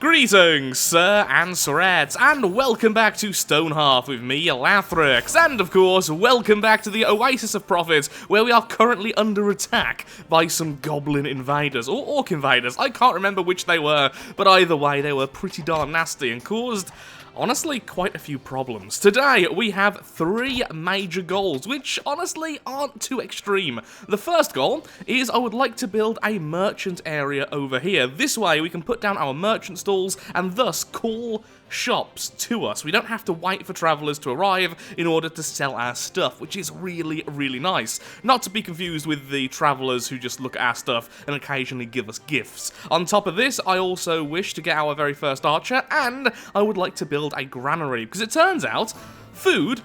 Greetings, sir and sirettes, and welcome back to Stonehearth with me, Lathrix, and of course, welcome back to the Oasis of Profit, where we are currently under attack by some Goblin invaders, or Orc invaders. I can't remember which they were, but either way, they were pretty darn nasty and caused, honestly, quite a few problems. Today, we have 3 major goals, which honestly aren't too extreme. The first goal is I would like to build a merchant area over here. This way, we can put down our merchant stalls and thus call shops to us. We don't have to wait for travelers to arrive in order to sell our stuff, which is really, really nice. Not to be confused with the travelers who just look at our stuff and occasionally give us gifts. On top of this, I also wish to get our very first archer, and I would like to build a granary, because it turns out food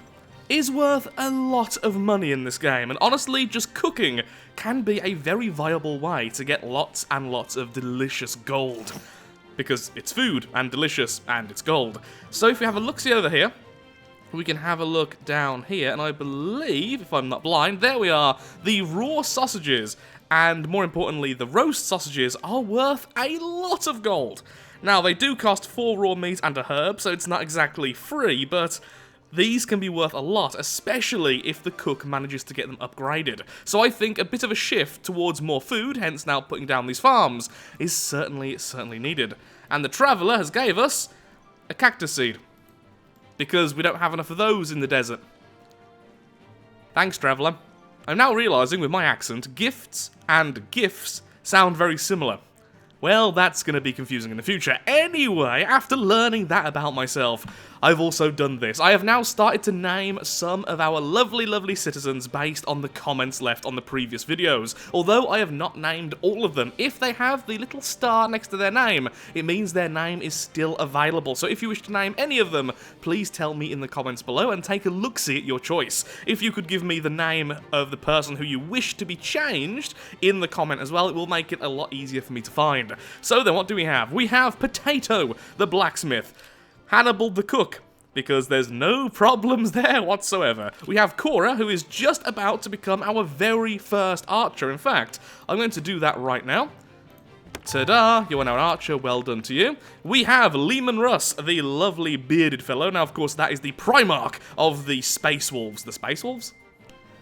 is worth a lot of money in this game, and honestly, just cooking can be a very viable way to get lots and lots of delicious gold. Because it's food, and delicious, and it's gold. So if we have a look-see over here, we can have a look down here, and I believe, if I'm not blind, there we are, the raw sausages, and more importantly, the roast sausages are worth a lot of gold. Now, they do cost 4 raw meat and a herb, so it's not exactly free, but these can be worth a lot, especially if the cook manages to get them upgraded. So I think a bit of a shift towards more food, hence now putting down these farms, is certainly needed. And the traveller has gave us a cactus seed, because we don't have enough of those in the desert. Thanks, traveller. I'm now realising with my accent, gifts and gifts sound very similar. Well, that's going to be confusing in the future. Anyway, after learning that about myself, I've also done this. I have now started to name some of our lovely, lovely citizens based on the comments left on the previous videos. Although I have not named all of them, if they have the little star next to their name, it means their name is still available. So if you wish to name any of them, please tell me in the comments below and take a look-see at your choice. If you could give me the name of the person who you wish to be changed in the comment as well, it will make it a lot easier for me to find. So then, what do we have? We have Potato, the blacksmith. Hannibal the cook, because there's no problems there whatsoever. We have Cora, who is just about to become our very first archer. In fact, I'm going to do that right now. Ta-da! You are now an archer, well done to you. We have Lehman Russ, the lovely bearded fellow. Now, of course, that is the Primarch of the Space Wolves. The Space Wolves?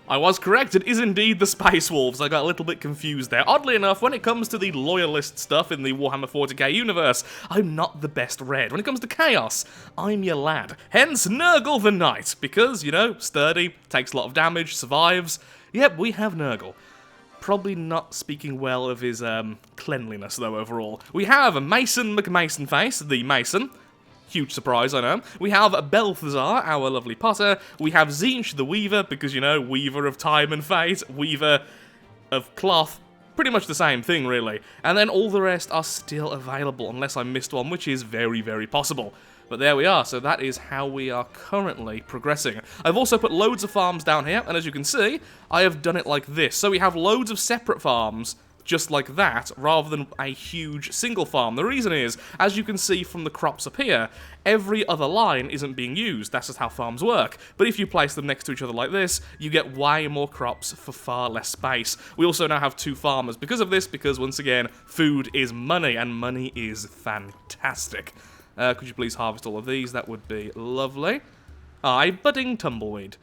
I was correct, it is indeed the Space Wolves. I got a little bit confused there. Oddly enough, when it comes to the loyalist stuff in the Warhammer 40k universe, I'm not the best read. When it comes to chaos, I'm your lad. Hence, Nurgle the Knight, because, you know, sturdy, takes a lot of damage, survives. Yep, we have Nurgle. Probably not speaking well of his cleanliness, though, overall. We have Mason McMasonface, the Mason. Huge surprise, I know. We have Balthazar, our lovely potter. We have Zinch, the weaver, because, you know, weaver of time and fate, weaver of cloth. Pretty much the same thing, really. And then all the rest are still available, unless I missed one, which is very, very possible. But there we are, so that is how we are currently progressing. I've also put loads of farms down here, and as you can see, I have done it like this. So we have loads of separate farms, just like that, rather than a huge single farm. The reason is, as you can see from the crops up here, every other line isn't being used. That's just how farms work. But if you place them next to each other like this, you get way more crops for far less space. We also now have 2 farmers because of this, because once again, food is money, and money is fantastic. Could you please harvest all of these? That would be lovely. A budding tumbleweed.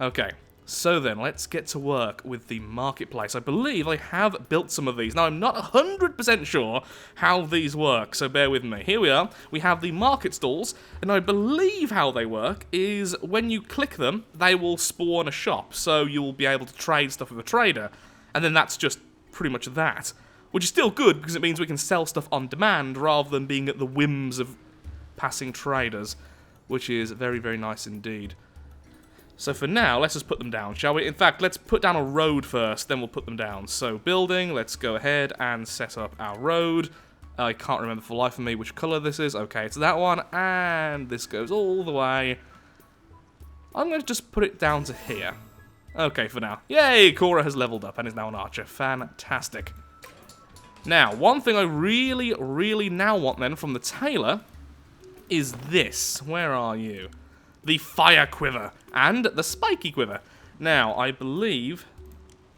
Okay. So then, let's get to work with the marketplace. I believe I have built some of these. Now, I'm not 100% sure how these work, so bear with me. Here we are. We have the market stalls, and I believe how they work is when you click them, they will spawn a shop, so you'll be able to trade stuff with a trader. And then that's just pretty much that. Which is still good, because it means we can sell stuff on demand, rather than being at the whims of passing traders, which is very, very nice indeed. So for now, let's just put them down, shall we? In fact, let's put down a road first, then we'll put them down. So building, let's go ahead and set up our road. I can't remember for the life of me which colour this is. Okay, it's that one, and this goes all the way. I'm going to just put it down to here. Okay, for now. Yay, Cora has leveled up and is now an archer. Fantastic. Now, one thing I really, really now want then from the tailor is this. Where are you? The fire quiver and the spiky quiver. Now, I believe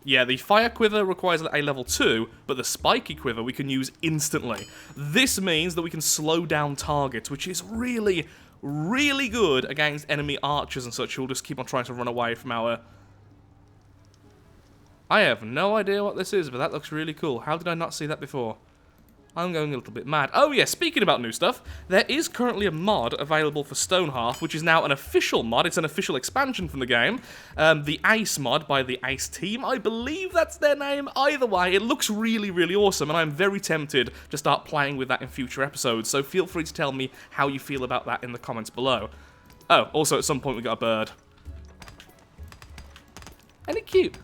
Yeah, the fire quiver requires a level 2, but the spiky quiver we can use instantly. This means that we can slow down targets, which is really, really good against enemy archers and such who will just keep on trying to run away from our... I have no idea what this is, but that looks really cool. How did I not see that before? I'm going a little bit mad. Oh yeah, speaking about new stuff, there is currently a mod available for Stonehearth, which is now an official mod. It's an official expansion from the game. The Ace mod by the Ace team, I believe that's their name. Either way, it looks really, really awesome, and I'm very tempted to start playing with that in future episodes, so feel free to tell me how you feel about that in the comments below. Oh, also at some point we got a bird. Isn't it cute?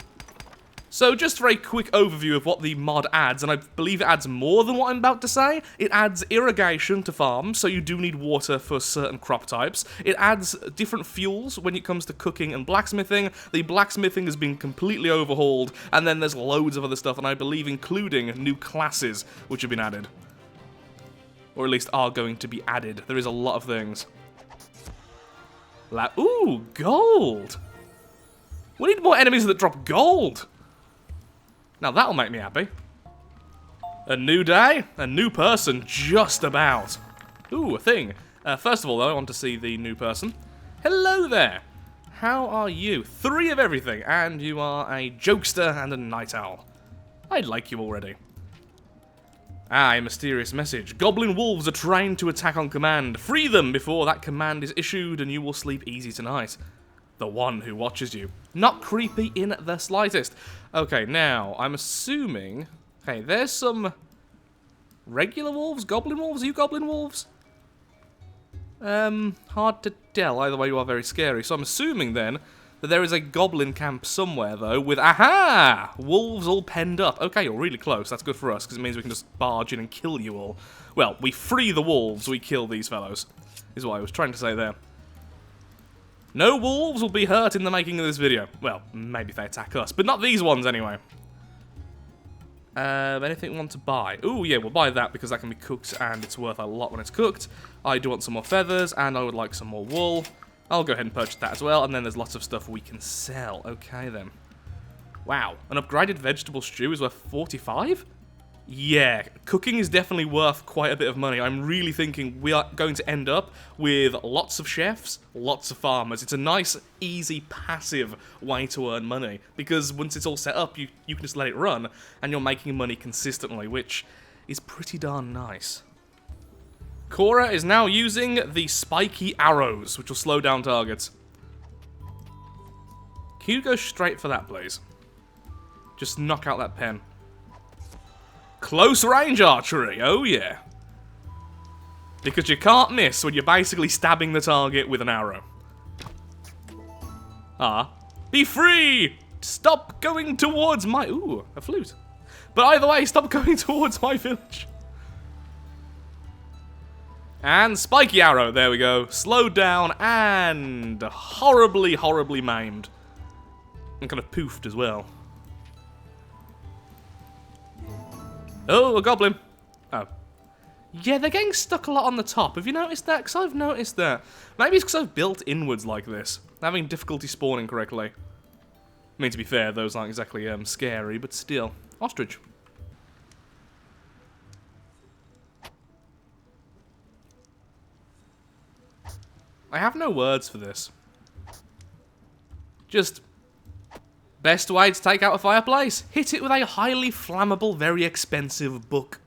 So just for a quick overview of what the mod adds, and I believe it adds more than what I'm about to say, it adds irrigation to farms, so you do need water for certain crop types. It adds different fuels when it comes to cooking and blacksmithing. The blacksmithing has been completely overhauled, and then there's loads of other stuff, and I believe including new classes which have been added. Or at least are going to be added. There is a lot of things. Ooh, gold! We need more enemies that drop gold! Now that'll make me happy. A new day, a new person, just about. Ooh, a thing. First of all, though, I want to see the new person. Hello there. How are you? 3 of everything, and you are a jokester and a night owl. I like you already. Ah, a mysterious message. Goblin wolves are trained to attack on command. Free them before that command is issued, and you will sleep easy tonight. The one who watches you. Not creepy in the slightest. Okay, now, I'm assuming... Okay, there's some... regular wolves? Goblin wolves? Are you goblin wolves? Hard to tell. Either way, you are very scary. So I'm assuming, then, that there is a goblin camp somewhere, though, with... Aha! Wolves all penned up. Okay, you're really close. That's good for us, because it means we can just barge in and kill you all. Well, we free the wolves, we kill these fellows. Is what I was trying to say there. No wolves will be hurt in the making of this video. Well, maybe if they attack us, but not these ones anyway. Anything we want to buy? Ooh, yeah, we'll buy that because that can be cooked and it's worth a lot when it's cooked. I do want some more feathers and I would like some more wool. I'll go ahead and purchase that as well, and then there's lots of stuff we can sell. Okay, then. Wow, an upgraded vegetable stew is worth 45? Yeah, cooking is definitely worth quite a bit of money. I'm really thinking we are going to end up with lots of chefs, lots of farmers. It's a nice, easy, passive way to earn money. Because once it's all set up, you can just let it run, and you're making money consistently, which is pretty darn nice. Cora is now using the spiky arrows, which will slow down targets. Can you go straight for that, please? Just knock out that pen. Close range archery, oh yeah. Because you can't miss when you're basically stabbing the target with an arrow. Ah. Be free! Stop going towards my... Ooh, a flute. But either way, stop going towards my village. And spiky arrow, there we go. Slowed down and horribly, horribly maimed. And kind of poofed as well. Oh, a goblin. Oh. Yeah, they're getting stuck a lot on the top. Have you noticed that? Because I've noticed that. Maybe it's because I've built inwards like this. Having difficulty spawning correctly. I mean, to be fair, those aren't exactly scary, but still. Ostrich. I have no words for this. Just... best way to take out a fireplace. Hit it with a highly flammable, very expensive book.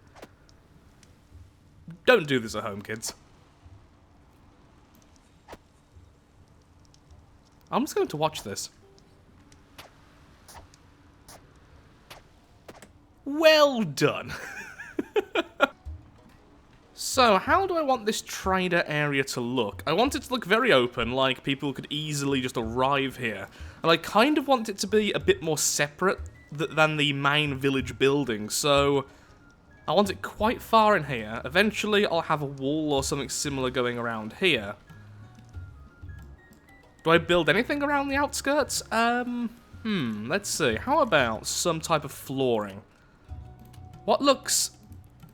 Don't do this at home, kids. I'm just going to watch this. Well done. So, how do I want this trader area to look? I want it to look very open, like people could easily just arrive here. And I kind of want it to be a bit more separate than the main village building, so... I want it quite far in here. Eventually, I'll have a wall or something similar going around here. Do I build anything around the outskirts? Let's see. How about some type of flooring? What looks...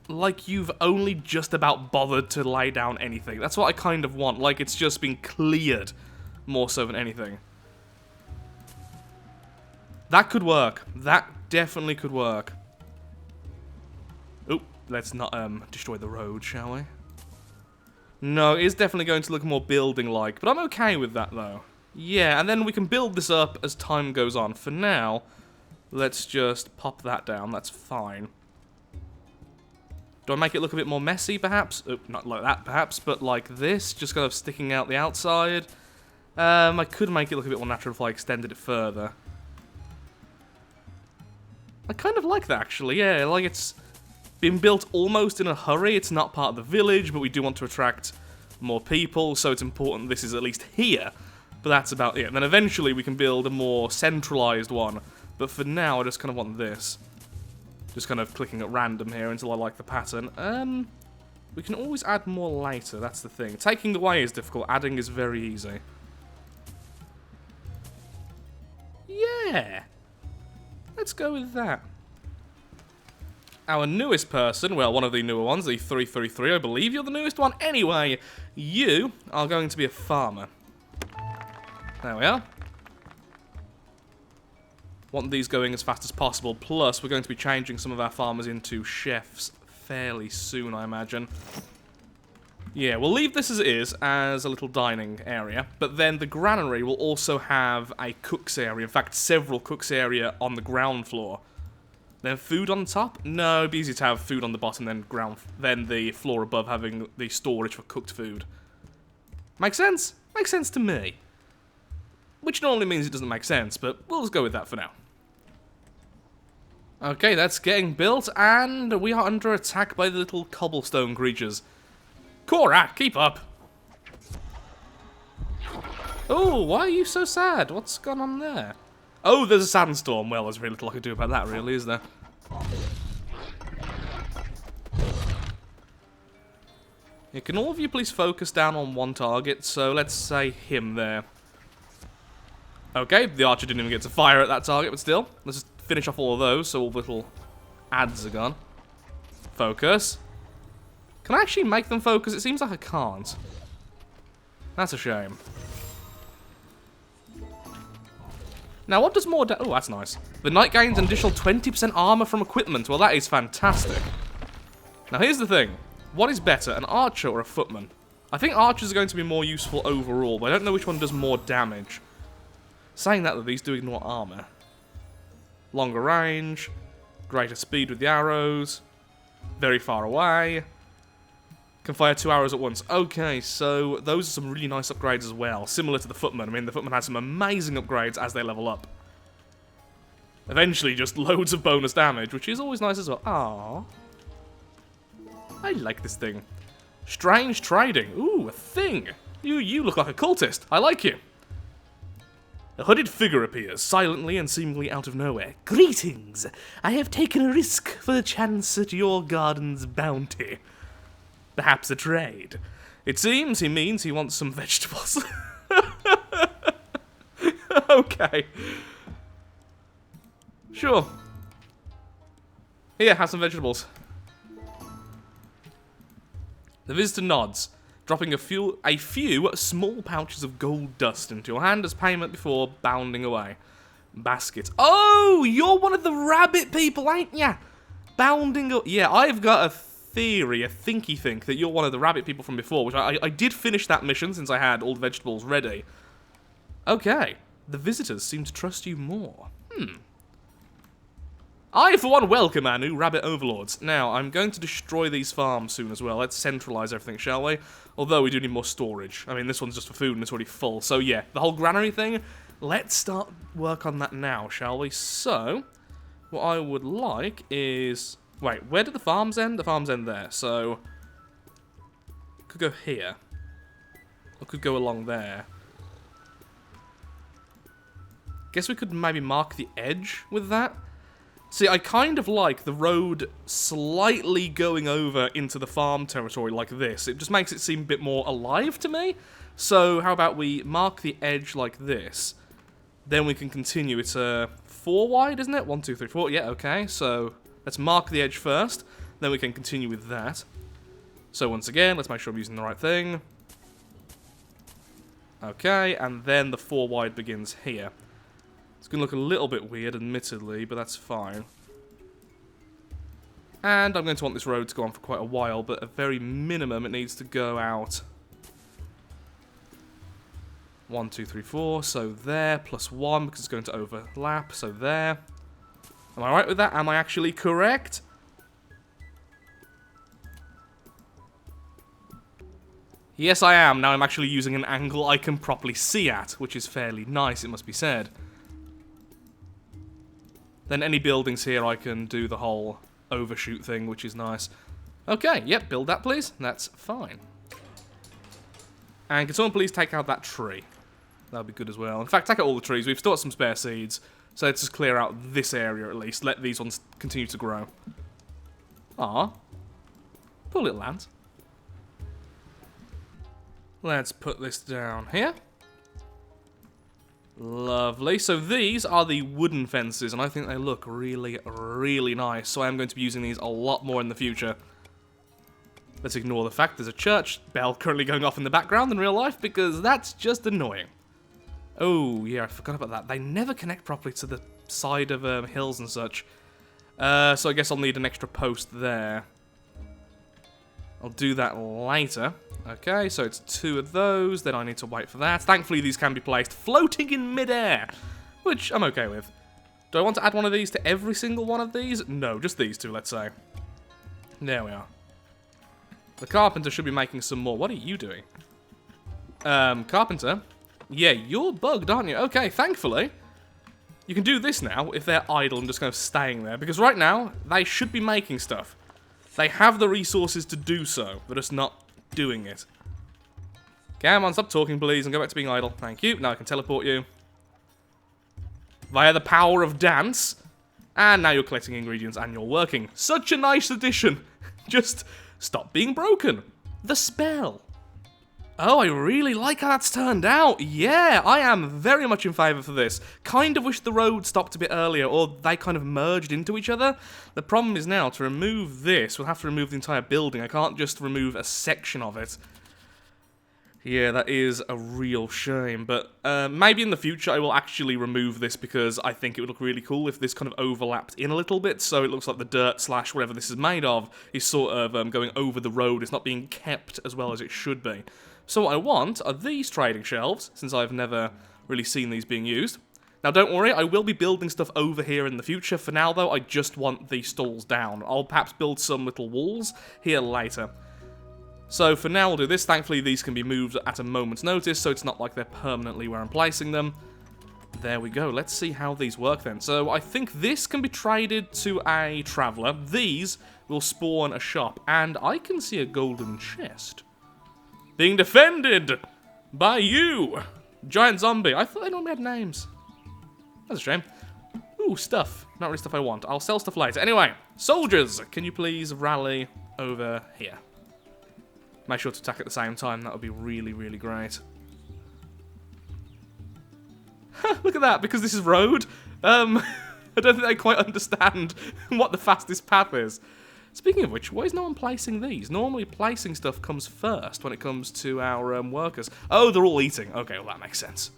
like you've only just about bothered to lay down anything. That's what I kind of want, like it's just been cleared more so than anything. That could work. That definitely could work. Oop, let's not destroy the road, shall we? No, it is definitely going to look more building-like, but I'm okay with that, though. Yeah, and then we can build this up as time goes on. For now, let's just pop that down. That's fine. Do I make it look a bit more messy, perhaps? Oh, not like that, perhaps, but like this, just kind of sticking out the outside. I could make it look a bit more natural if I extended it further. I kind of like that, actually, yeah. Like, it's been built almost in a hurry. It's not part of the village, but we do want to attract more people, so it's important this is at least here. But that's about it. And then eventually we can build a more centralized one. But for now, I just kind of want this. Just kind of clicking at random here until I like the pattern. We can always add more later, that's the thing. Taking away is difficult, adding is very easy. Yeah! Let's go with that. Our newest person, well, one of the newer ones, the 333, I believe you're the newest one. Anyway, you are going to be a farmer. There we are. Want these going as fast as possible, plus we're going to be changing some of our farmers into chefs fairly soon, I imagine. Yeah, we'll leave this as it is, as a little dining area, but then the granary will also have a cook's area, in fact, several cook's area on the ground floor. Then food on top? No, it'd be easier to have food on the bottom, then the floor above having the storage for cooked food. Make sense? Makes sense to me. Which normally means it doesn't make sense, but we'll just go with that for now. Okay, that's getting built, and we are under attack by the little cobblestone creatures. Cora, keep up! Oh, why are you so sad? What's gone on there? Oh, there's a sandstorm. Well, there's very little I can do about that, really, is there? Yeah, can all of you please focus down on one target? So, let's say him there. Okay, the archer didn't even get to fire at that target, but still. Let's just finish off all of those, so all the little ads are gone. Focus. Can I actually make them focus? It seems like I can't. That's a shame. Now, what does more oh, that's nice. The knight gains an additional 20% armor from equipment. Well, that is fantastic. Now, here's the thing. What is better, an archer or a footman? I think archers are going to be more useful overall, but I don't know which one does more damage. Saying that, though, these do ignore armor. Longer range, greater speed with the arrows, very far away, can fire 2 arrows at once. Okay, so those are some really nice upgrades as well, similar to the footman. I mean, the footman has some amazing upgrades as they level up. Eventually, just loads of bonus damage, which is always nice as well. Aww. I like this thing. Strange trading. Ooh, a thing. You look like a cultist. I like you. A hooded figure appears, silently and seemingly out of nowhere. Greetings! I have taken a risk for the chance at your garden's bounty. Perhaps a trade. It seems he means he wants some vegetables. Okay. Sure. Here, have some vegetables. The visitor nods, dropping a few small pouches of gold dust into your hand as payment before bounding away. Basket. Oh, you're one of the rabbit people, ain't ya? Bounding up. Yeah, I've got a theory, a thinky think, that you're one of the rabbit people from before, which I did finish that mission since I had all the vegetables ready. Okay. The visitors seem to trust you more. I, for one, welcome our new rabbit overlords. Now, I'm going to destroy these farms soon as well. Let's centralize everything, shall we? Although we do need more storage. I mean, this one's just for food and it's already full. So, yeah, the whole granary thing, let's start work on that now, shall we? So, what I would like is... Wait, where did the farms end? The farms end there, so... Could go here. Or could go along there. Guess we could maybe mark the edge with that. See, I kind of like the road slightly going over into the farm territory like this. It just makes it seem a bit more alive to me. So, how about we mark the edge like this? Then we can continue. It's 4 wide, isn't it? 1, 2, 3, 4. Yeah, okay. So, let's mark the edge first. Then we can continue with that. So, once again, let's make sure I'm using the right thing. Okay, and then the 4 wide begins here. It's going to look a little bit weird, admittedly, but that's fine. And I'm going to want this road to go on for quite a while, but at very minimum it needs to go out 1, 2, 3, 4, so there, plus 1, because it's going to overlap, so there. Am I right with that? Am I actually correct? Yes, I am. Now I'm actually using an angle I can properly see at, which is fairly nice, it must be said. Then any buildings here I can do the whole overshoot thing, which is nice. Okay, yep, build that, please. That's fine. And can someone please take out that tree? That would be good as well. In fact, take out all the trees. We've still got some spare seeds. So let's just clear out this area at least. Let these ones continue to grow. Ah, poor little ant. Let's put this down here. Lovely. So these are the wooden fences, and I think they look really, really nice. So I am going to be using these a lot more in the future. Let's ignore the fact there's a church bell currently going off in the background in real life, because that's just annoying. Oh, yeah, I forgot about that. They never connect properly to the side of hills and such. So I guess I'll need an extra post there. I'll do that later. Okay, so it's 2 of those, then I need to wait for that. Thankfully, these can be placed floating in midair, which I'm okay with. Do I want to add one of these to every single one of these? No, just these 2, let's say. There we are. The carpenter should be making some more. What are you doing? Carpenter? Yeah, you're bugged, aren't you? Okay, thankfully, you can do this now if they're idle and just kind of staying there, because right now, they should be making stuff. They have the resources to do so, they're just not doing it. Come on, stop talking, please, and go back to being idle. Thank you. Now I can teleport you. Via the power of dance. And now you're collecting ingredients and you're working. Such a nice addition. Just stop being broken. The spell. Oh, I really like how that's turned out. Yeah, I am very much in favour for this. Kind of wish the road stopped a bit earlier, or they kind of merged into each other. The problem is now, to remove this, we'll have to remove the entire building. I can't just remove a section of it. Yeah, that is a real shame, but maybe in the future I will actually remove this, because I think it would look really cool if this kind of overlapped in a little bit, so it looks like the dirt slash whatever this is made of is sort of going over the road. It's not being kept as well as it should be. So what I want are these trading shelves, since I've never really seen these being used. Now don't worry, I will be building stuff over here in the future. For now though, I just want these stalls down. I'll perhaps build some little walls here later. So for now we'll do this. Thankfully these can be moved at a moment's notice, so it's not like they're permanently where I'm placing them. There we go, let's see how these work then. So I think this can be traded to a traveller. These will spawn a shop, and I can see a golden chest being defended by you, giant zombie. I thought they normally had names. That's a shame. Ooh, stuff. Not really stuff I want. I'll sell stuff later. Anyway, soldiers, can you please rally over here? Make sure to attack at the same time. That would be really, really great. Look at that. Because this is road, I don't think they quite understand what the fastest path is. Speaking of which, why is no one placing these? Normally placing stuff comes first when it comes to our workers. Oh, they're all eating. Okay, well that makes sense.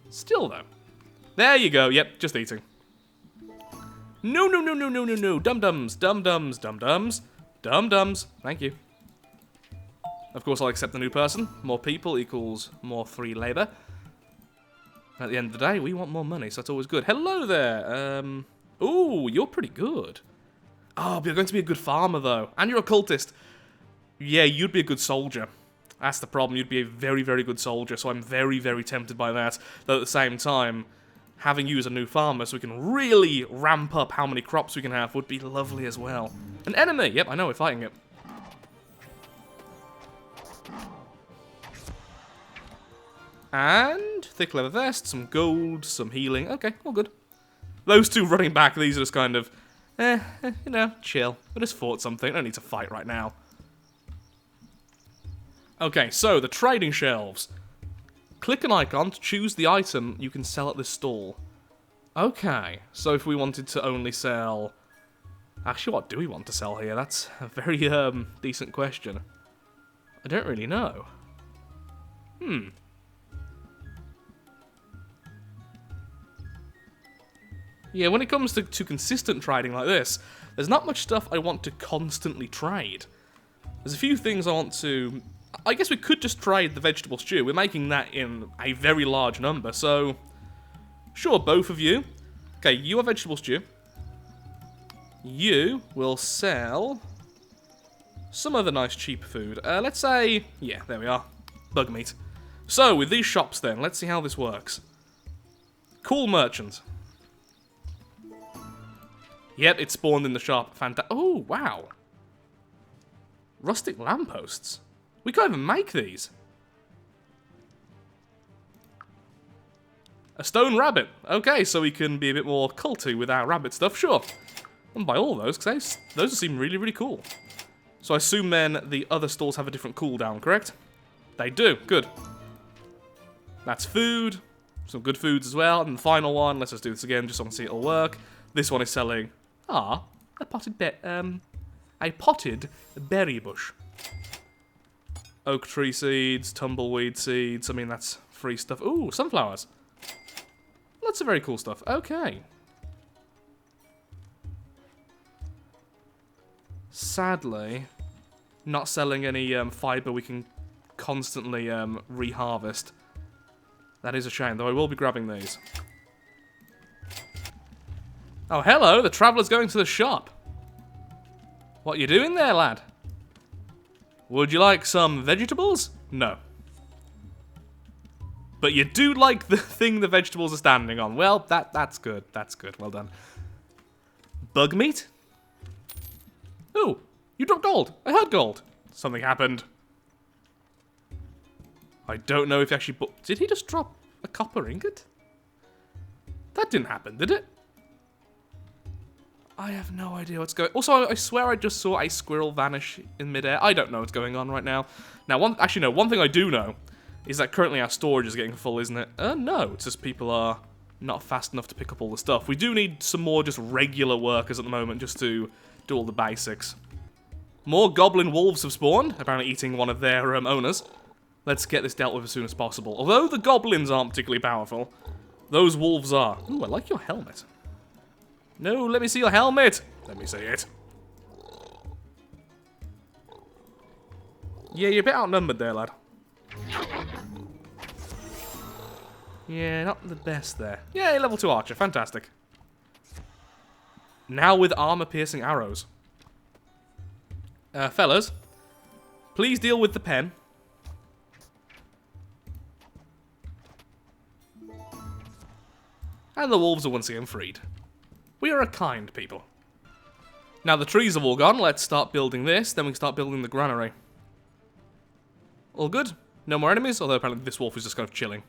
Still though. There you go. Yep, just eating. No, no, no, no, no, no, no. Dum-dums, dum-dums, dum-dums, dum-dums. Thank you. Of course, I'll accept the new person. More people equals more free labour. At the end of the day, we want more money, so that's always good. Hello there. Ooh, you're pretty good. Oh, but you're going to be a good farmer, though. And you're a cultist. Yeah, you'd be a good soldier. That's the problem. You'd be a very, very good soldier, so I'm very, very tempted by that. Though at the same time, having you as a new farmer so we can really ramp up how many crops we can have would be lovely as well. An enemy! Yep, I know, we're fighting it. And thick leather vest, some gold, some healing. Okay, all good. Those two running back, these are just kind of, you know, chill. I just fought something. I don't need to fight right now. Okay, so the trading shelves. Click an icon to choose the item you can sell at this stall. Okay, so if we wanted to only sell... Actually, what do we want to sell here? That's a very, decent question. I don't really know. Yeah, when it comes to consistent trading like this, there's not much stuff I want to constantly trade. There's a few things I want to... I guess we could just trade the vegetable stew. We're making that in a very large number, so... Sure, both of you. Okay, you are vegetable stew. You will sell some other nice cheap food. Let's say... Yeah, there we are. Bug meat. So, with these shops then, let's see how this works. Cool merchant. Yep, it spawned in the shop. Oh, wow. Rustic lampposts. We can't even make these. A stone rabbit. Okay, so we can be a bit more culty with our rabbit stuff. Sure. And buy all those, because those seem really, really cool. So I assume then the other stores have a different cooldown, correct? They do. Good. That's food. Some good foods as well. And the final one, let's just do this again just so I can see it'll work. This one is selling... a potted berry bush. Oak tree seeds, tumbleweed seeds. I mean, that's free stuff. Ooh, sunflowers. Lots of very cool stuff. Okay. Sadly, not selling any fiber we can constantly reharvest. That is a shame, though I will be grabbing these. Oh, hello, the traveller's going to the shop. What you doing there, lad? Would you like some vegetables? No. But you do like the thing the vegetables are standing on. Well, that's good. That's good. Well done. Bug meat? Ooh, you dropped gold. I heard gold. Something happened. I don't know if he actually... Did he just drop a copper ingot? That didn't happen, did it? I have no idea what's going... Also, I swear I just saw a squirrel vanish in midair. I don't know what's going on right now. Now, one thing I do know is that currently our storage is getting full, isn't it? No, it's just people are not fast enough to pick up all the stuff. We do need some more just regular workers at the moment just to do all the basics. More goblin wolves have spawned, apparently eating one of their owners. Let's get this dealt with as soon as possible. Although the goblins aren't particularly powerful, those wolves are. Ooh, I like your helmet. No, let me see your helmet. Let me see it. Yeah, you're a bit outnumbered there, lad. Yeah, not the best there. Yeah, level 2 archer. Fantastic. Now with armor-piercing arrows. Fellas, please deal with the pen. And the wolves are once again freed. We are a kind people. Now the trees have all gone. Let's start building this. Then we can start building the granary. All good. No more enemies, although apparently this wolf is just kind of chilling.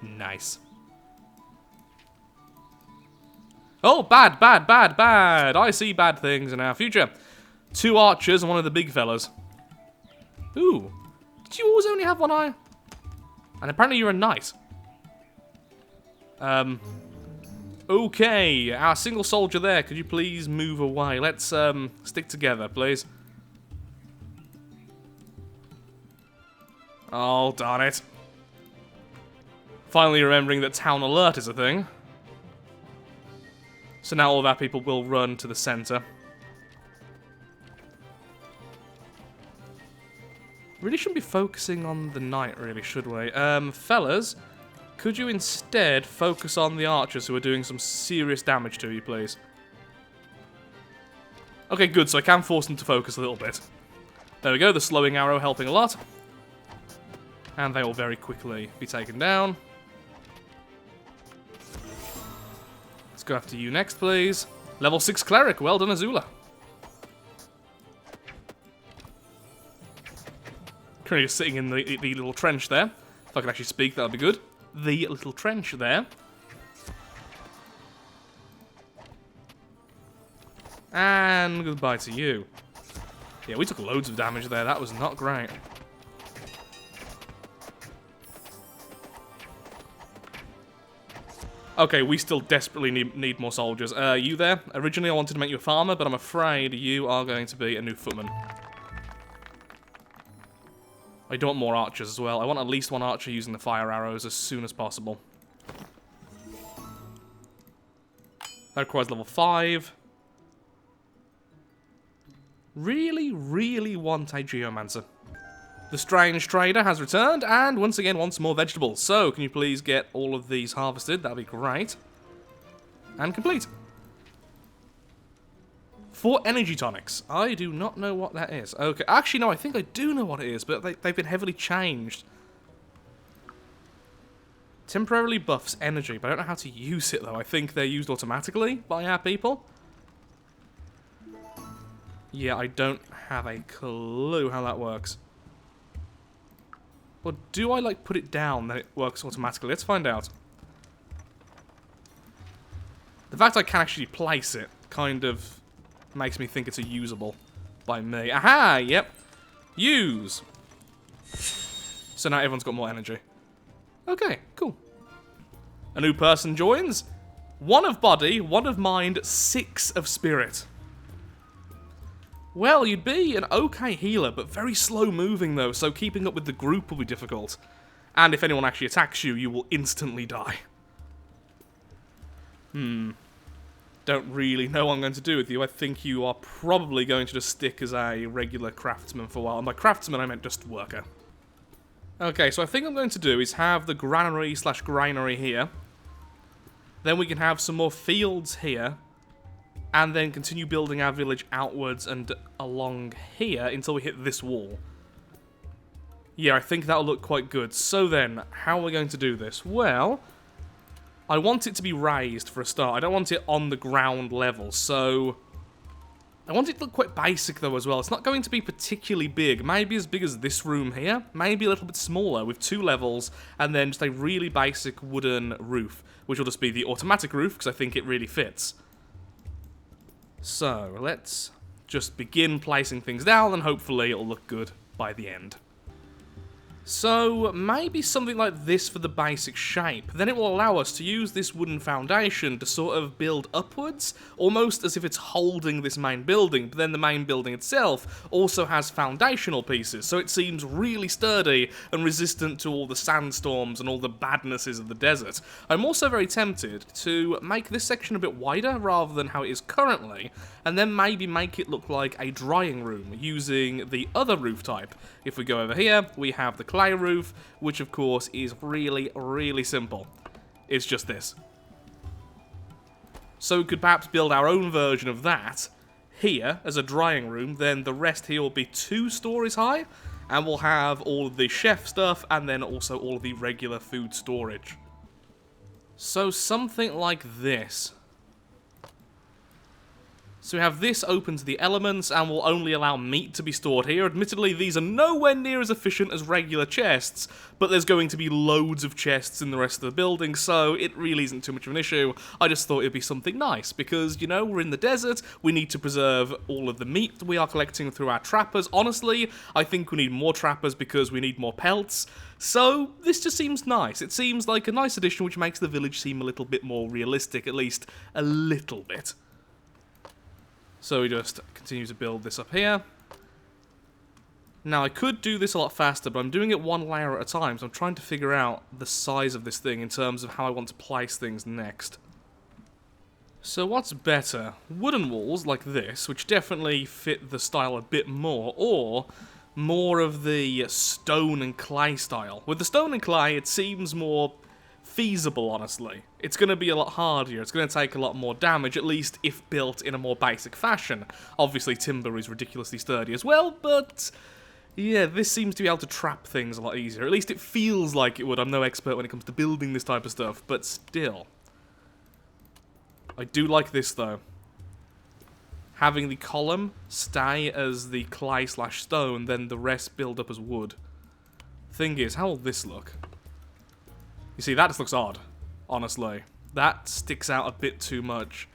Nice. Oh, bad, bad, bad, bad. I see bad things in our future. 2 archers and one of the big fellas. Ooh. Did you always only have one eye? And apparently you're a knight. Okay. Our single soldier there. Could you please move away? Let's, stick together, please. Oh, darn it. Finally remembering that town alert is a thing. So now all of our people will run to the center. Really shouldn't be focusing on the knight, really, should we? Fellas, could you instead focus on the archers who are doing some serious damage to you, please? Okay, good, so I can force them to focus a little bit. There we go, the slowing arrow helping a lot. And they will very quickly be taken down. Let's go after you next, please. Level 6 cleric, well done, Azula. Currently just sitting in the little trench there. If I can actually speak, that would be good. The little trench there. And goodbye to you. Yeah, we took loads of damage there. That was not great. Okay, we still desperately need more soldiers. You there? Originally I wanted to make you a farmer, but I'm afraid you are going to be a new footman. I do want more archers as well. I want at least 1 archer using the fire arrows as soon as possible. That requires level 5. Really, really want a Geomancer. The Strange Trader has returned, and once again wants more vegetables. So, can you please get all of these harvested? That'd be great. And complete. 4 energy tonics. I do not know what that is. Okay, actually, no, I think I do know what it is, but they've been heavily changed. Temporarily buffs energy, but I don't know how to use it, though. I think they're used automatically by our people. Yeah, I don't have a clue how that works. Or do I, like, put it down, then it works automatically? Let's find out. The fact I can actually place it kind of makes me think it's a usable by me. Aha! Yep. Use! So now everyone's got more energy. Okay, cool. A new person joins. 1 of body, 1 of mind, 6 of spirit. Well, you'd be an okay healer, but very slow moving though, so keeping up with the group will be difficult. And if anyone actually attacks you, you will instantly die. Don't really know what I'm going to do with you. I think you are probably going to just stick as a regular craftsman for a while. And by craftsman, I meant just worker. Okay, so I think I'm going to do is have the granary/granary here. Then we can have some more fields here. And then continue building our village outwards and along here until we hit this wall. Yeah, I think that'll look quite good. So then, how are we going to do this? Well, I want it to be raised for a start. I don't want it on the ground level, so I want it to look quite basic though as well. It's not going to be particularly big. Maybe as big as this room here. Maybe a little bit smaller with 2 levels and then just a really basic wooden roof, which will just be the automatic roof because I think it really fits. So, let's just begin placing things down and hopefully it'll look good by the end. So, maybe something like this for the basic shape. Then it will allow us to use this wooden foundation to sort of build upwards, almost as if it's holding this main building, but then the main building itself also has foundational pieces, so it seems really sturdy and resistant to all the sandstorms and all the badnesses of the desert. I'm also very tempted to make this section a bit wider rather than how it is currently, and then maybe make it look like a drying room using the other roof type. If we go over here, we have the clay roof, which of course is really, really simple. It's just this. So we could perhaps build our own version of that here as a drying room, then the rest here will be 2 stories high, and we'll have all of the chef stuff and then also all of the regular food storage. So something like this. So we have this open to the elements and will only allow meat to be stored here. Admittedly, these are nowhere near as efficient as regular chests, but there's going to be loads of chests in the rest of the building, so it really isn't too much of an issue. I just thought it'd be something nice, because, you know, we're in the desert, we need to preserve all of the meat we are collecting through our trappers. Honestly, I think we need more trappers because we need more pelts. So, this just seems nice. It seems like a nice addition which makes the village seem a little bit more realistic, at least a little bit. So we just continue to build this up here. Now I could do this a lot faster, but I'm doing it 1 layer at a time, so I'm trying to figure out the size of this thing in terms of how I want to place things next. So what's better? Wooden walls like this, which definitely fit the style a bit more, or more of the stone and clay style. With the stone and clay, it seems more feasible, honestly. It's going to be a lot harder, it's going to take a lot more damage, at least if built in a more basic fashion. Obviously timber is ridiculously sturdy as well, but yeah, this seems to be able to trap things a lot easier. At least it feels like it would. I'm no expert when it comes to building this type of stuff, but still. I do like this though. Having the column stay as the clay/stone, then the rest build up as wood. Thing is, how will this look? You see, that just looks odd, honestly. That sticks out a bit too much.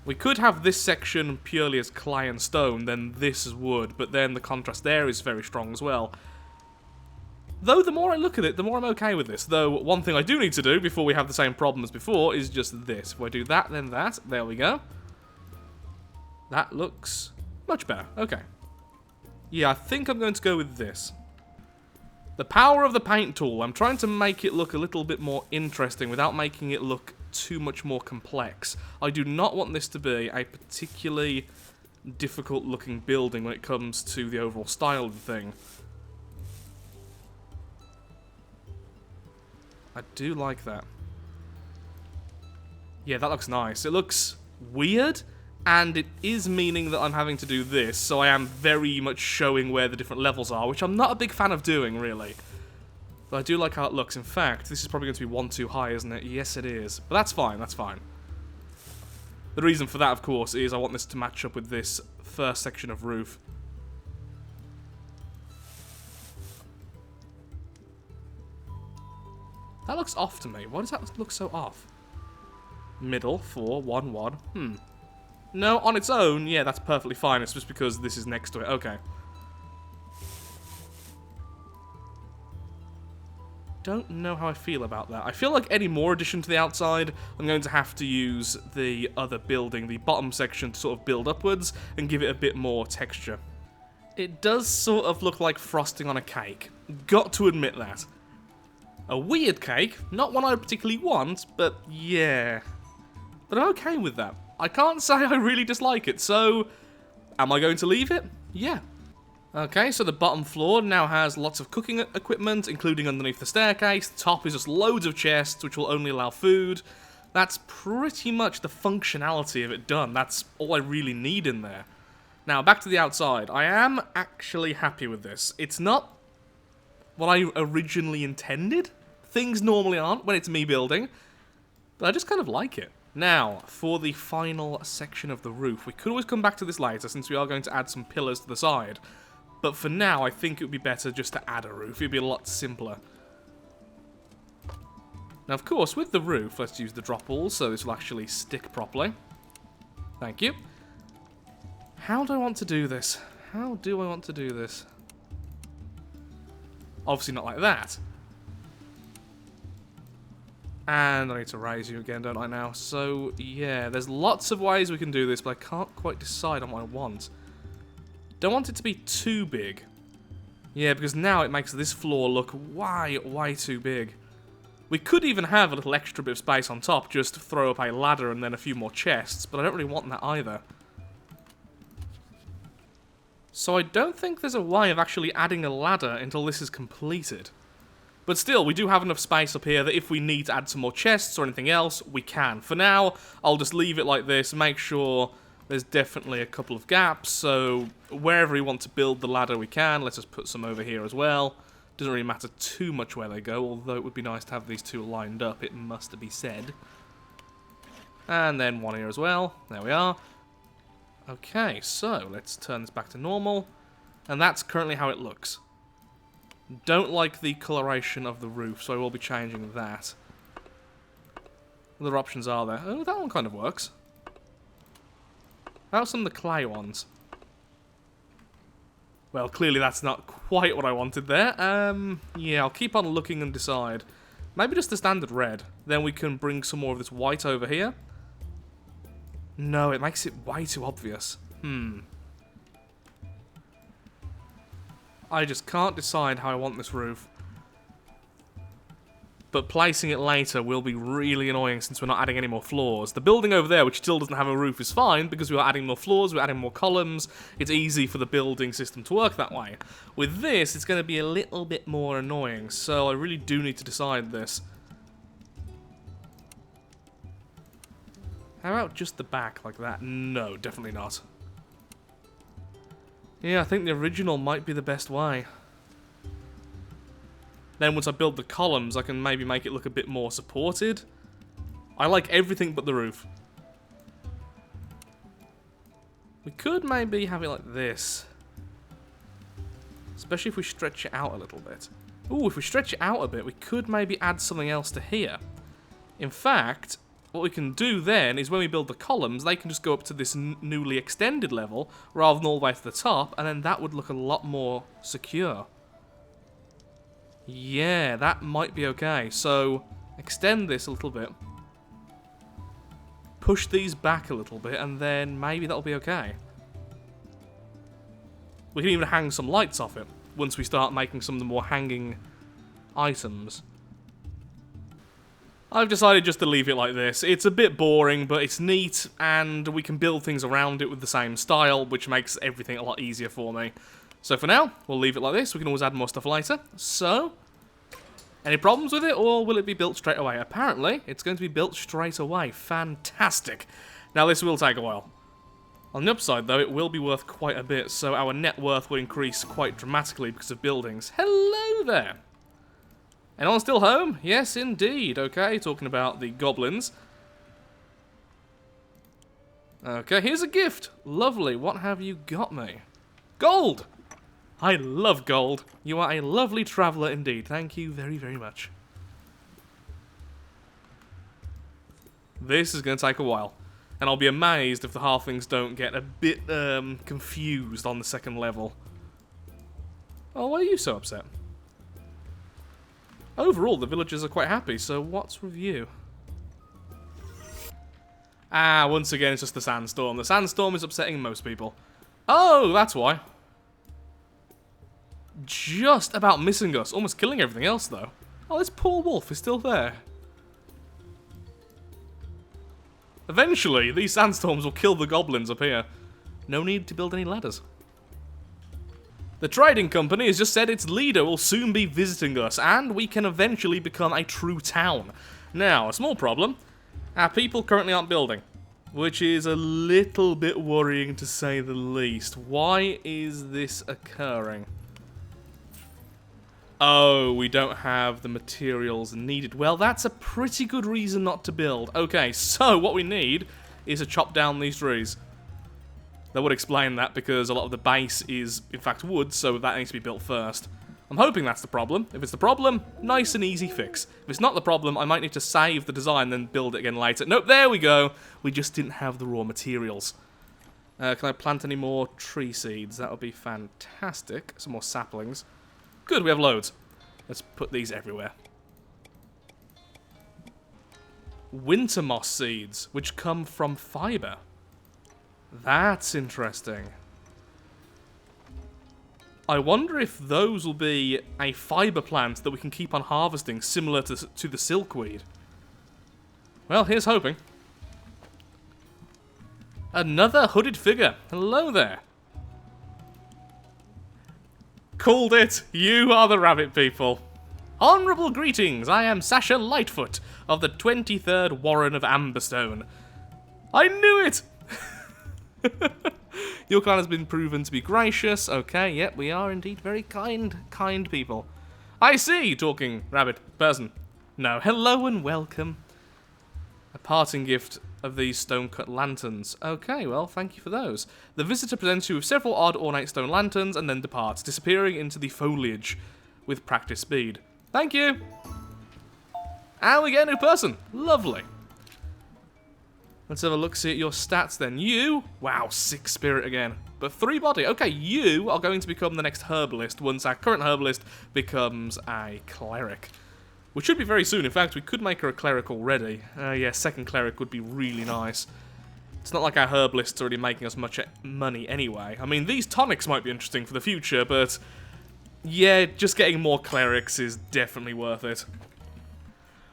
We could have this section purely as clay and stone, then this as wood, but then the contrast there is very strong as well. Though the more I look at it, the more I'm okay with this. Though, one thing I do need to do before we have the same problem as before is just this. If I do that, then that. There we go. That looks much better. Okay. Yeah, I think I'm going to go with this. The power of the paint tool. I'm trying to make it look a little bit more interesting without making it look too much more complex. I do not want this to be a particularly difficult looking building when it comes to the overall style of the thing. I do like that. Yeah, that looks nice. It looks weird, and it is meaning that I'm having to do this, so I am very much showing where the different levels are, which I'm not a big fan of doing, really. But I do like how it looks. In fact, this is probably going to be one too high, isn't it? Yes, it is. But that's fine, that's fine. The reason for that, of course, is I want this to match up with this first section of roof. That looks off to me. Why does that look so off? Middle, 4, 1, 1. No, on its own, yeah, that's perfectly fine. It's just because this is next to it. Okay. Don't know how I feel about that. I feel like any more addition to the outside, I'm going to have to use the other building, the bottom section, to sort of build upwards and give it a bit more texture. It does sort of look like frosting on a cake. Got to admit that. A weird cake, not one I particularly want, but yeah. But I'm okay with that. I can't say I really dislike it, so am I going to leave it? Yeah. Okay, so the bottom floor now has lots of cooking equipment, including underneath the staircase. The top is just loads of chests, which will only allow food. That's pretty much the functionality of it done. That's all I really need in there. Now, back to the outside. I am actually happy with this. It's not what I originally intended. Things normally aren't when it's me building, but I just kind of like it. Now, for the final section of the roof, we could always come back to this later, since we are going to add some pillars to the side. But for now, I think it would be better just to add a roof. It would be a lot simpler. Now, of course, with the roof, let's use the drop walls so this will actually stick properly. Thank you. How do I want to do this? How do I want to do this? Obviously not like that. And I need to raise you again, don't I now? So, yeah, there's lots of ways we can do this, but I can't quite decide on what I want. Don't want it to be too big. Yeah, because now it makes this floor look way too big. We could even have a little extra bit of space on top, just to throw up a ladder and then a few more chests, but I don't really want that either. So I don't think there's a way of actually adding a ladder until this is completed. But still, we do have enough space up here that if we need to add some more chests or anything else, we can. For now, I'll just leave it like this, make sure there's definitely a couple of gaps, so wherever we want to build the ladder we can. Let's just put some over here as well. Doesn't really matter too much where they go, although it would be nice to have these two lined up, it must be said. And then one here as well. There we are. Okay, so let's turn this back to normal. And that's currently how it looks. Don't like the coloration of the roof, so I will be changing that. What other options are there? Oh, that one kind of works. How about some of the clay ones? Well, clearly that's not quite what I wanted there. Yeah, I'll keep on looking and decide. Maybe just the standard red. Then we can bring some more of this white over here. No, it makes it way too obvious. I just can't decide how I want this roof. But placing it later will be really annoying since we're not adding any more floors. The building over there, which still doesn't have a roof, is fine because we are adding more floors, we're adding more columns. It's easy for the building system to work that way. With this, it's going to be a little bit more annoying, so I really do need to decide this. How about just the back like that? No, definitely not. Yeah, I think the original might be the best way. Then once I build the columns, I can maybe make it look a bit more supported. I like everything but the roof. We could maybe have it like this. Especially if we stretch it out a little bit. Ooh, if we stretch it out a bit, we could maybe add something else to here. In fact, what we can do then is when we build the columns, they can just go up to this newly extended level rather than all the way to the top, and then that would look a lot more secure. Yeah, that might be okay. So, extend this a little bit. Push these back a little bit, and then maybe that'll be okay. We can even hang some lights off it once we start making some of the more hanging items. I've decided just to leave it like this. It's a bit boring, but it's neat, and we can build things around it with the same style, which makes everything a lot easier for me. So for now, we'll leave it like this. We can always add more stuff later. So, any problems with it, or will it be built straight away? Apparently, it's going to be built straight away. Fantastic. Now, this will take a while. On the upside, though, it will be worth quite a bit, so our net worth will increase quite dramatically because of buildings. Hello there! Anyone still home? Yes, indeed. Okay, talking about the goblins. Okay, here's a gift. Lovely. What have you got me? Gold! I love gold. You are a lovely traveller indeed. Thank you very, very much. This is going to take a while. And I'll be amazed if the halflings don't get a bit confused on the second level. Oh, why are you so upset? Overall, the villagers are quite happy, so what's with you? Ah, once again, it's just the sandstorm. The sandstorm is upsetting most people. Oh, that's why. Just about missing us. Almost killing everything else, though. Oh, this poor wolf is still there. Eventually, these sandstorms will kill the goblins up here. No need to build any ladders. The trading company has just said its leader will soon be visiting us, and we can eventually become a true town. Now, a small problem. Our people currently aren't building, which is a little bit worrying to say the least. Why is this occurring? Oh, we don't have the materials needed. Well, that's a pretty good reason not to build. Okay, so what we need is to chop down these trees. That would explain that, because a lot of the base is, in fact, wood, so that needs to be built first. I'm hoping that's the problem. If it's the problem, nice and easy fix. If it's not the problem, I might need to save the design, then build it again later. Nope, there we go. We just didn't have the raw materials. Can I plant any more tree seeds? That would be fantastic. Some more saplings. Good, we have loads. Let's put these everywhere. Winter moss seeds, which come from fibre. That's interesting. I wonder if those will be a fibre plant that we can keep on harvesting, similar to the silkweed. Well, here's hoping. Another hooded figure. Hello there. Called it. You are the rabbit people. Honourable greetings. I am Sasha Lightfoot of the 23rd Warren of Amberstone. I knew it! Your clan has been proven to be gracious. Okay, yep, we are indeed very kind people. I see, talking rabbit person. No, hello and welcome. A parting gift of these stone-cut lanterns. Okay, well, thank you for those. The visitor presents you with several odd ornate stone lanterns and then departs, disappearing into the foliage with practice speed. Thank you! And we get a new person. Lovely. Let's have a look-see at your stats then. You, wow, 6 spirit again, but 3 body. Okay, you are going to become the next herbalist once our current herbalist becomes a cleric. Which should be very soon. In fact, we could make her a cleric already. Yeah, second cleric would be really nice. It's not like our herbalist's already making us much money anyway. I mean, these tonics might be interesting for the future, but yeah, just getting more clerics is definitely worth it.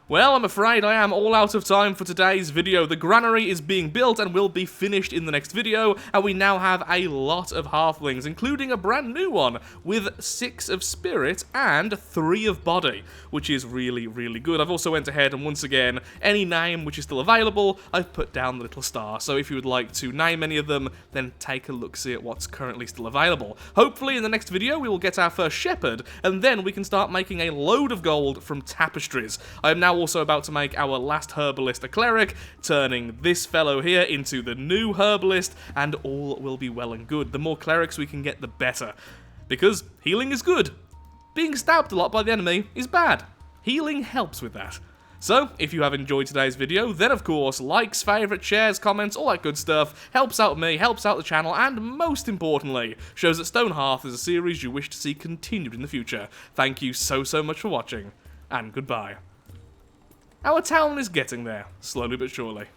Well, I'm afraid I am all out of time for today's video. The granary is being built and will be finished in the next video, and we now have a lot of halflings, including a brand new one with 6 of spirit and 3 of body, which is really, really good. I've also went ahead and once again, any name which is still available, I've put down the little star. So if you would like to name any of them, then take a look-see at what's currently still available. Hopefully in the next video we will get our first shepherd, and then we can start making a load of gold from tapestries. I am now also about to make our last herbalist a cleric, turning this fellow here into the new herbalist, and all will be well and good. The more clerics we can get, the better. Because healing is good. Being stabbed a lot by the enemy is bad. Healing helps with that. So, if you have enjoyed today's video, then of course, likes, favourites, shares, comments, all that good stuff, helps out me, helps out the channel, and most importantly, shows that Stonehearth is a series you wish to see continued in the future. Thank you so much for watching, and goodbye. Our town is getting there, slowly but surely.